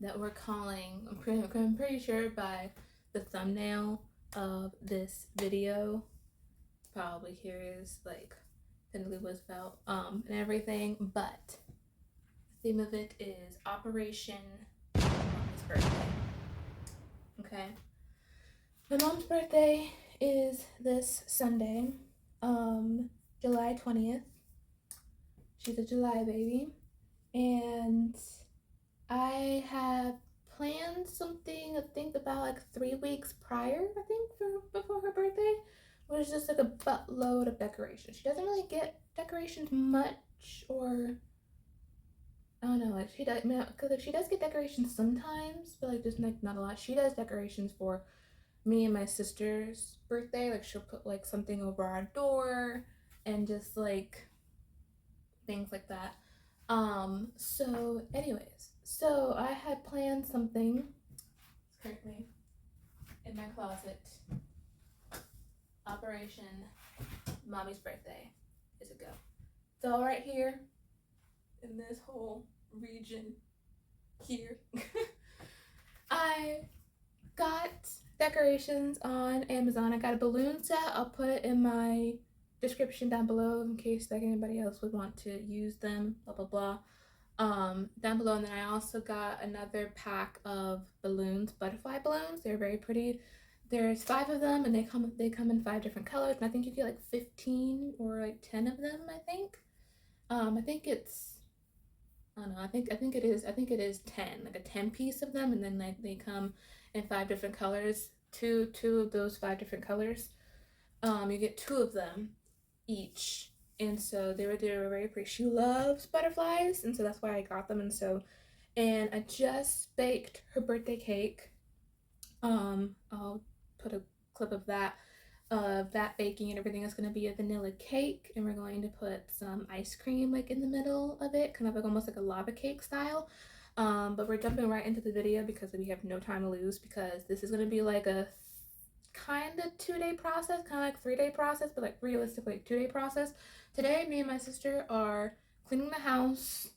that we're calling, I'm pretty sure by the thumbnail of this video, probably curious like technically what it's about and everything, but the theme of it is Operation Mom's Birthday. Okay. My mom's birthday is this Sunday, July 20th. She's a July baby. And I have planned something, I think about like 3 weeks prior, I think, before her birthday, which is just like a buttload of decorations. She doesn't really get decorations much, or I don't know, like she does, because like she does get decorations sometimes, but like just like not a lot. She does decorations for me and my sister's birthday. Like she'll put like something over our door and just like things like that. So anyways, so I had planned something. It's currently in my closet. Operation Mommy's Birthday is a go. It's all right here in this whole region here. I got decorations on Amazon. I got a balloon set. I'll put it in my description down below in case like anybody else would want to use them, blah blah blah. Down below, and then I also got another pack of balloons, butterfly balloons. They're very pretty. There's 5 of them, and they come in 5 different colors, and I think you get like 15 or like 10 of them, I think. I think it's, I don't know, I think it is 10, like a 10 piece of them, and then like they come in 5 different colors. Two of those 5 different colors. You get 2 of them each, and so they were very pretty. She loves butterflies, and so that's why I got them. And I just baked her birthday cake. I'll put a clip of that baking and everything. Is going to be a vanilla cake, and we're going to put some ice cream like in the middle of it, kind of like almost like a lava cake style. But we're jumping right into the video because we have no time to lose, because this is going to be like a kind of 2-day process, kind of like 3-day process, but like realistically like 2-day process. Today me and my sister are cleaning the house.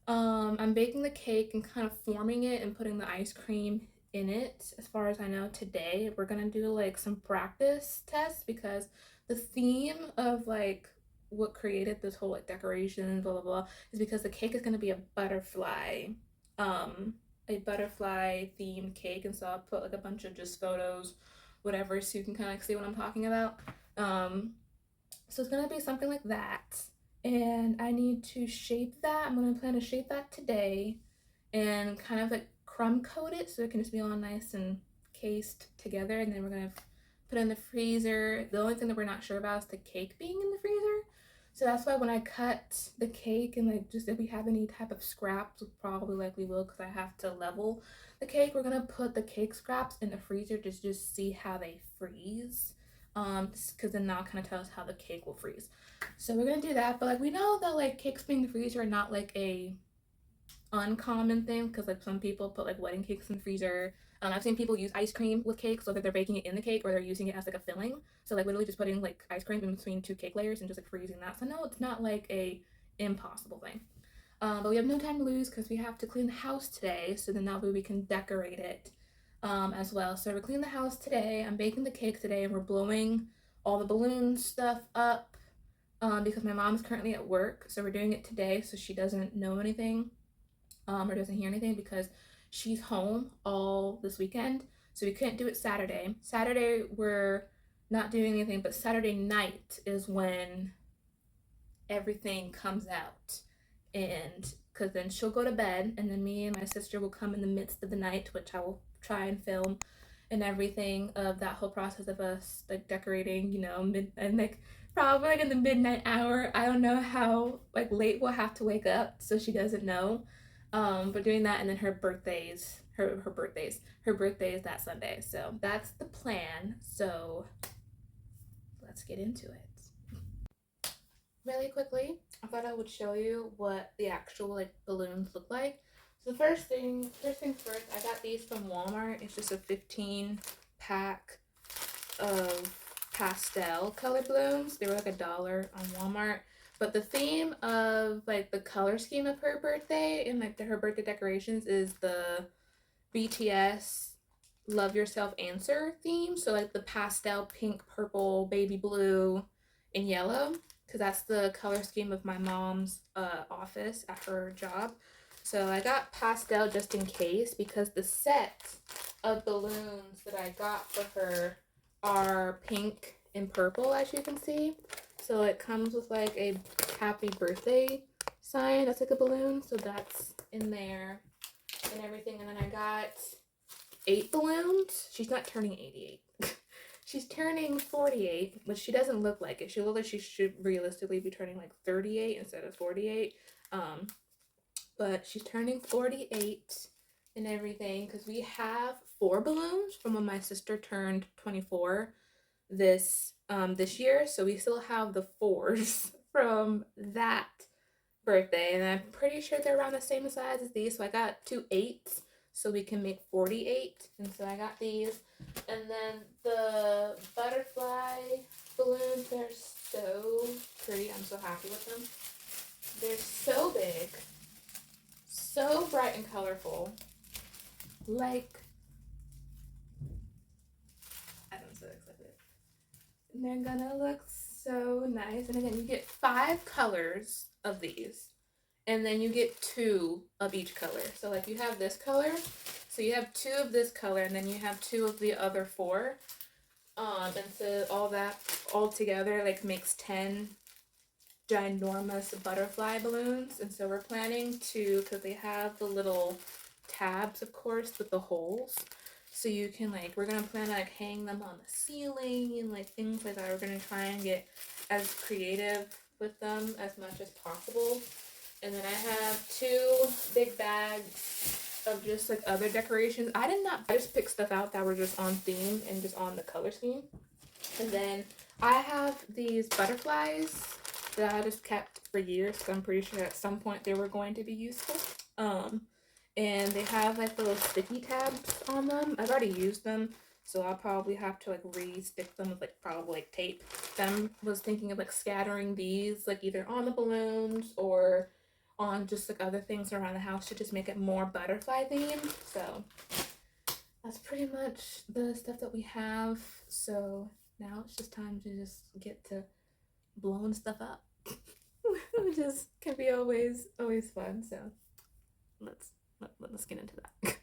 I'm baking the cake and kind of forming it and putting the ice cream in it. As far as I know, today we're gonna do like some practice tests, because the theme of like what created this whole like decoration blah blah blah is because the cake is gonna be a butterfly themed cake. And so I'll put like a bunch of just photos, whatever, so you can kind of like see what I'm talking about. So it's gonna be something like that, and I need to shape that. I'm gonna plan to shape that today and kind of like crumb coat it so it can just be all nice and cased together, and then we're gonna put it in the freezer. The only thing that we're not sure about is the cake being in the freezer. So that's why when I cut the cake, and like just if we have any type of scraps, probably likely will, because I have to level the cake, we're gonna put the cake scraps in the freezer to just see how they freeze. Because then that'll kind of tell us how the cake will freeze. So we're gonna do that. But like we know that like cakes being in the freezer are not like a uncommon thing, because like some people put like wedding cakes in the freezer. I've seen people use ice cream with cake, so that they're baking it in the cake or they're using it as like a filling. So like literally just putting like ice cream in between 2 cake layers and just like freezing that. So no, it's not like a impossible thing. But we have no time to lose because we have to clean the house today. So then that way we can decorate it as well. So we're cleaning the house today. I'm baking the cake today, and we're blowing all the balloon stuff up because my mom's currently at work. So we're doing it today so she doesn't know anything or doesn't hear anything, because she's home all this weekend. So we couldn't do it Saturday. Saturday we're not doing anything, but Saturday night is when everything comes out. And because then she'll go to bed, and then me and my sister will come in the midst of the night, which I will try and film and everything of that whole process of us like decorating, and like probably like in the midnight hour. I don't know how like late we'll have to wake up, so she doesn't know. But doing that, and then her birthday is that Sunday. So that's the plan. So let's get into it. Really quickly, I thought I would show you what the actual like balloons look like. So first things first, I got these from Walmart. It's just a 15 pack of pastel colored balloons. They were like $1 on Walmart. But the theme of like the color scheme of her birthday and like her birthday decorations is the BTS Love Yourself Answer theme. So like the pastel pink, purple, baby blue, and yellow, because that's the color scheme of my mom's office at her job. So I got pastel just in case, because the set of balloons that I got for her are pink and purple, as you can see. So it comes with like a happy birthday sign that's like a balloon. So that's in there and everything. And then I got 8 balloons. She's not turning 88. She's turning 48, but she doesn't look like it. She looks like she should realistically be turning like 38 instead of 48. But she's turning 48 and everything, because we have 4 balloons from when my sister turned 24 this year. So we still have the 4s from that birthday, and I'm pretty sure they're around the same size as these. So I got 2 8s so we can make 48, and so I got these. And then the butterfly balloons, they're so pretty. I'm so happy with them. They're so big, so bright and colorful. Like, I'm so excited. And they're gonna look so nice. And again, you get 5 colors of these, and then you get 2 of each color. So like you have this color, so you have 2 of this color, and then you have 2 of the other 4. And so all that all together like makes 10 ginormous butterfly balloons. And so we're planning to, because they have the little tabs, of course, with the holes. So you can like, we're gonna plan to like hang them on the ceiling and like things like that. We're gonna try and get as creative with them as much as possible. And then I have 2 big bags of just like other decorations. I just picked stuff out that were just on theme and just on the color scheme. And then I have these butterflies that I just kept for years, because I'm pretty sure at some point they were going to be useful. And they have like little sticky tabs on them. I've already used them, so I'll probably have to like re-stick them with like probably like tape. Then was thinking of like scattering these like either on the balloons or on just like other things around the house to just make it more butterfly themed. So that's pretty much the stuff that we have. So now it's just time to just get to blowing stuff up, which is can be always fun. So let's get into that.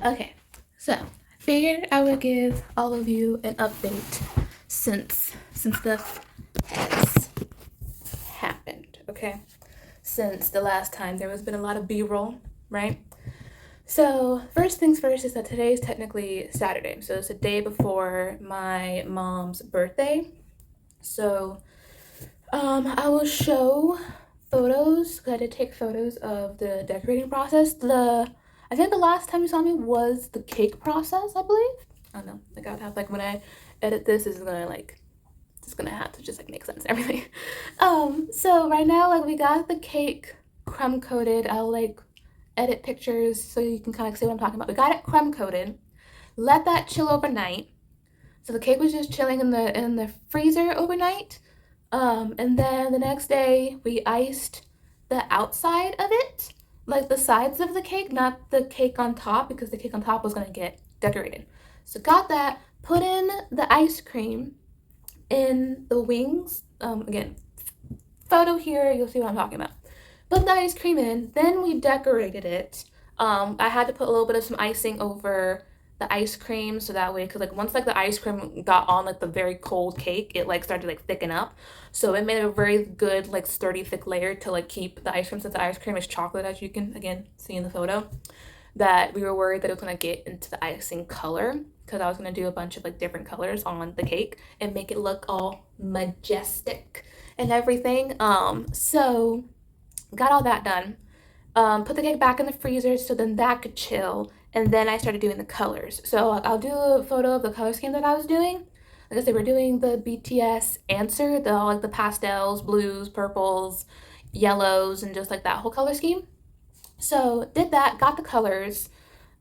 Okay, so I figured I would give all of you an update since stuff has happened. Okay, since the last time there has been a lot of B-roll, right? So first things first is that today is technically Saturday, so it's the day before my mom's birthday. So I will show photos. I did take photos of the decorating process. I think the last time you saw me was the cake process, I believe. I don't know. Like I would have like when I edit this is gonna like it's gonna have to just like make sense and everything. So right now like we got the cake crumb coated. I'll like edit pictures so you can kind of see what I'm talking about. We got it crumb coated. Let that chill overnight. So the cake was just chilling in the freezer overnight. And then the next day we iced the outside of it, like the sides of the cake, not the cake on top, because the cake on top was gonna get decorated. So got that, put in the ice cream in the wings. Again, photo here, you'll see what I'm talking about. Put the ice cream in, then we decorated it. I had to put a little bit of some icing over the ice cream so that way, because like once like the ice cream got on like the very cold cake, it like started to like thicken up, so it made a very good like sturdy thick layer to like keep the ice cream, since the ice cream is chocolate, as you can again see in the photo, that we were worried that it was going to get into the icing color, because I was going to do a bunch of like different colors on the cake and make it look all majestic and everything. So got all that done. Put the cake back in the freezer so then that could chill, and then I started doing the colors. So I'll do a photo of the color scheme that I was doing. Like I said, we're doing the BTS Answer, the like the pastels, blues, purples, yellows, and just like that whole color scheme. So did that, got the colors,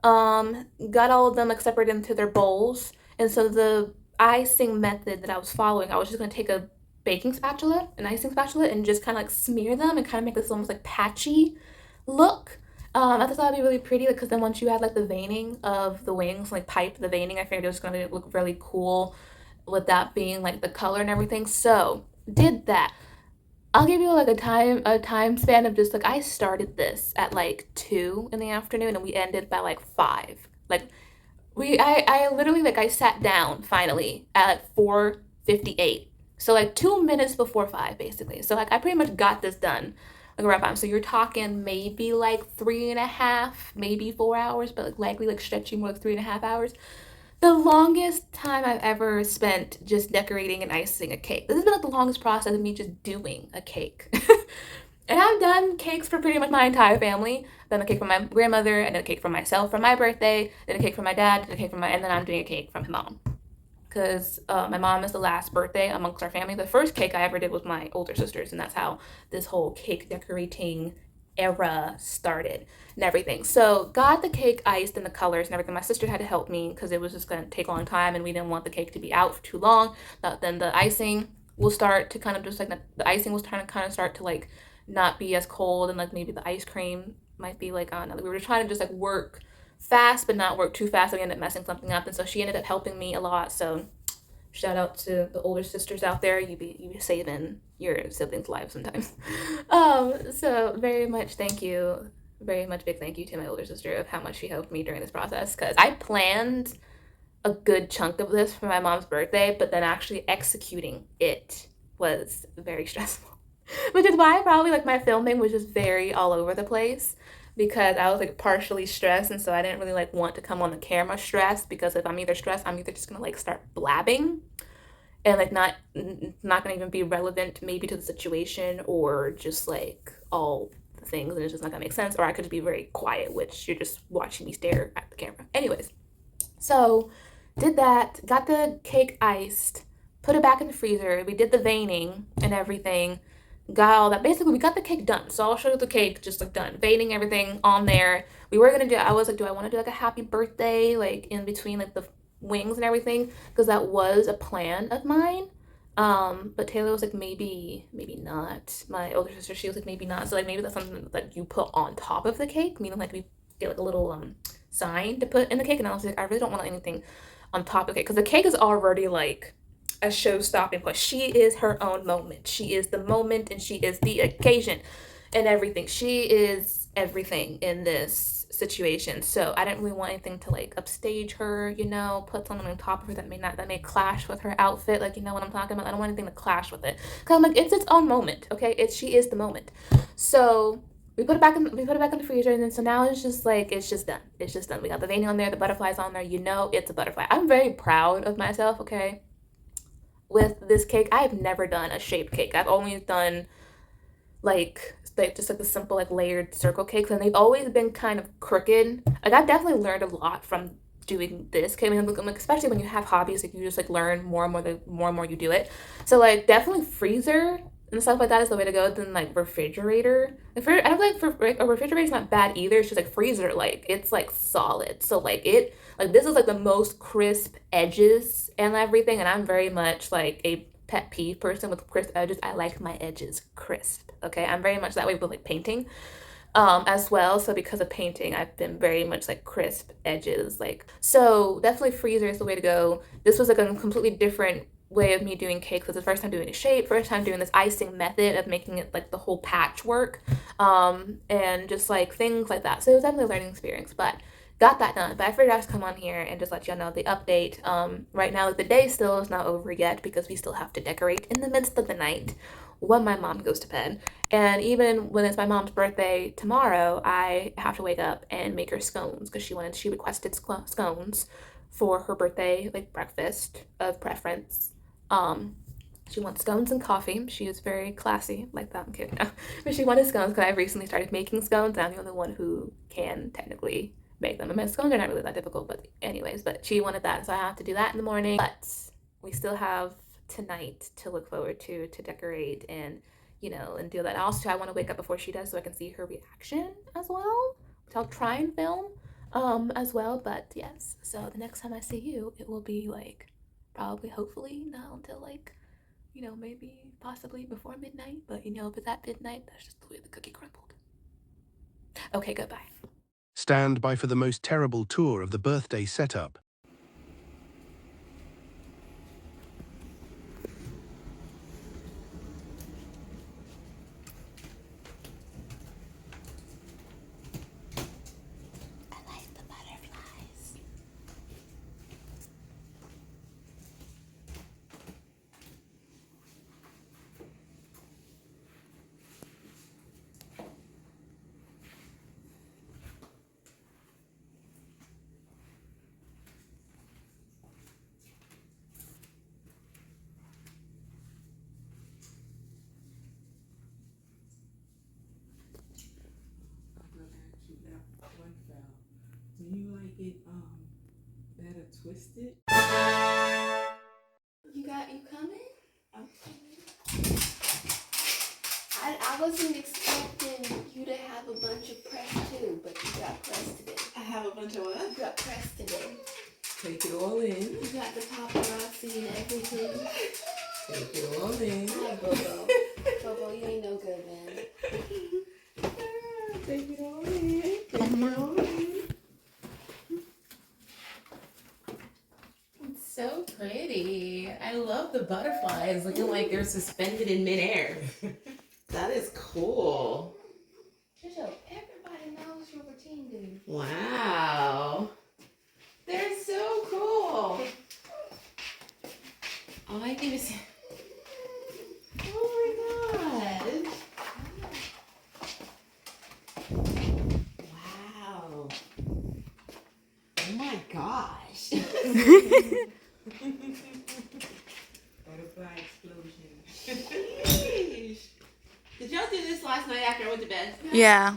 got all of them like separated into their bowls. And so the icing method that I was following, I was just gonna take a baking spatula, an icing spatula, and just kind of like smear them and kind of make this almost like patchy look. I thought that would be really pretty because then once you add like the veining of the wings, like pipe the veining, I figured it was gonna look really cool with that being like the color and everything. So did that. I'll give you like a time span of just like I started this at like 2 in the afternoon and we ended by like 5. Like I literally like I sat down finally at like 4:58. So like 2 minutes before 5 basically. So like I pretty much got this done like around 5. So you're talking maybe like 3.5, maybe 4 hours, but like likely like stretching more like 3.5 hours. The longest time I've ever spent just decorating and icing a cake. This has been like the longest process of me just doing a cake. And I've done cakes for pretty much my entire family. Done a cake for my grandmother, and a cake for myself for my birthday, then a cake for my dad, then a cake for and then I'm doing a cake from my mom. Because my mom is the last birthday amongst our family. The first cake I ever did was my older sister's, and that's how this whole cake decorating era started and everything. So got the cake iced and the colors and everything. My sister had to help me because it was just going to take a long time and we didn't want the cake to be out for too long. Then the icing will start to kind of just like the icing was trying to kind of start to like not be as cold, and like maybe the ice cream might be like on. We were trying to just like work fast but not work too fast, so we ended up messing something up, and so she ended up helping me a lot. So shout out to the older sisters out there. You be saving your siblings' lives sometimes. So very much thank you, very much big thank you to my older sister of how much she helped me during this process, because I planned a good chunk of this for my mom's birthday, but then actually executing it was very stressful. Which is why probably like my filming was just very all over the place, because I was like partially stressed, and so I didn't really like want to come on the camera stressed, because if I'm either stressed, I'm either just gonna like start blabbing and like not gonna even be relevant maybe to the situation, or just like all the things and it's just not gonna make sense, or I could be very quiet, which you're just watching me stare at the camera. Anyways, so did that, got the cake iced, put it back in the freezer, we did the veining and everything, got all that. Basically, we got the cake done. So I'll show you the cake just like done. Veining everything on there. We were gonna do, I was like, do I want to do like a happy birthday like in between like the wings and everything? Because that was a plan of mine. But Taylor was like, maybe not. My older sister, she was like, maybe not. So like maybe that's something that you put on top of the cake, meaning like we get like a little sign to put in the cake. And I was like, I really don't want anything on top of the cake, because the cake is already like a show-stopping point. She is her own moment. She is the moment and she is the occasion and everything. She is everything in this situation. So I didn't really want anything to like upstage her, you know, put something on top of her that may clash with her outfit. Like, you know what I'm talking about? I don't want anything to clash with it. Cause I'm like, it's its own moment, okay? She is the moment. So we put it back in the freezer, and then so now it's just like it's just done. It's just done. We got the veiny on there, the butterflies on there, you know it's a butterfly. I'm very proud of myself, okay? With this cake, I have never done a shaped cake. I've only done like just like the simple like layered circle cakes, and they've always been kind of crooked. Like I've definitely learned a lot from doing this cake. I mean, like, especially when you have hobbies, like you just like learn more and more the more and more you do it. So like definitely freezer and stuff like that is the way to go. Then like refrigerator. I don't like for like, a refrigerator's not bad either. It's just like freezer, like it's like solid. So like this is like the most crisp edges and everything. And I'm very much like a pet peeve person with crisp edges. I like my edges crisp. Okay, I'm very much that way with like painting as well. So because of painting, I've been very much like crisp edges. Like, so definitely freezer is the way to go. This was like a completely different way of me doing cakes. It was the first time doing a shape, first time doing this icing method of making it like the whole patchwork, and just like things like that. So it was definitely a learning experience, but got that done. But I figured I'd just come on here and just let y'all know the update. Right now, like, the day still is not over yet because we still have to decorate in the midst of the night when my mom goes to bed. And even when it's my mom's birthday tomorrow, I have to wake up and make her scones because she requested scones for her birthday, like breakfast of preference. She wants scones and coffee. She is very classy like that. I'm kidding. No. But she wanted scones because I recently started making scones, and I'm the only one who can technically make them. I mean, scones are not really that difficult, but anyways, but she wanted that, so I have to do that in the morning. But we still have tonight to look forward to decorate and, you know, and do that. Also, I want to wake up before she does so I can see her reaction as well, which I'll try and film as well. But yes, so the next time I see you, it will be like probably, hopefully, not until like, you know, maybe possibly before midnight. But you know, if it's at midnight, that's just the way the cookie crumbled. Okay, goodbye. Stand by for the most terrible tour of the birthday setup. I like the butterflies. Do you like it better twisted? You coming? I wasn't expecting you to have a bunch of press too, but you got pressed today. I have a bunch of what? You got pressed today. Take it all in. You got the paparazzi and everything. Take it all in. Hi, Bobo. Bobo, you ain't no good, man. Take it all in. Take it all in. It's so pretty. I love the butterflies looking like they're suspended in midair. That is cool. Trisha, everybody knows your routine, dude. Wow. They're so cool. Oh, I need to see. Oh my god. Wow. Oh my gosh. Butterfly explosion. Sheesh. Did y'all do this last night after I went to bed? Yeah.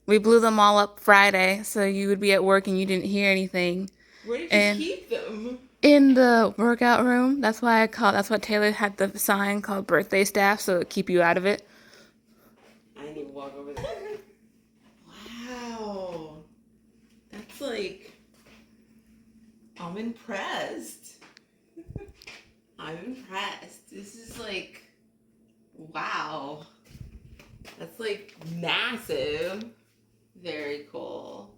We blew them all up Friday, so you would be at work and you didn't hear anything. Where did And you keep them? in the workout room. That's why Taylor had the sign called birthday staff, so it keep you out of it. I didn't even walk over there. Wow. That's like, I'm impressed. I'm impressed. This is like, wow. That's like massive. Very cool.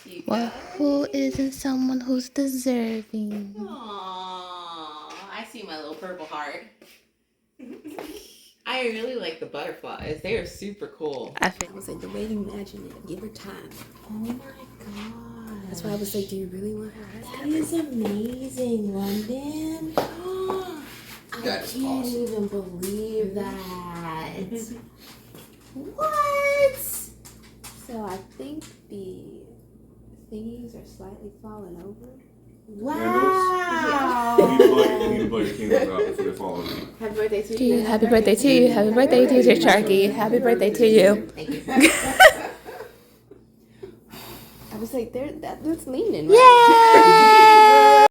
You Well, who isn't someone who's deserving? Aww, I see my little purple heart. I I really like the butterflies. They are super cool. I I think was like, the way you imagine it, give her time. Oh my god. That's why I was like, do you really want her eyes That covered? is amazing, London. I That's can't awesome. even believe that. What? So I think the thingies are slightly falling over. Wow. You need to blow your candles out before they fall over. Happy birthday to to you. you. Happy birthday to you. Happy birthday, DJ Sharky. Happy birthday to you. Thank you. I was like, that's leaning. Yay!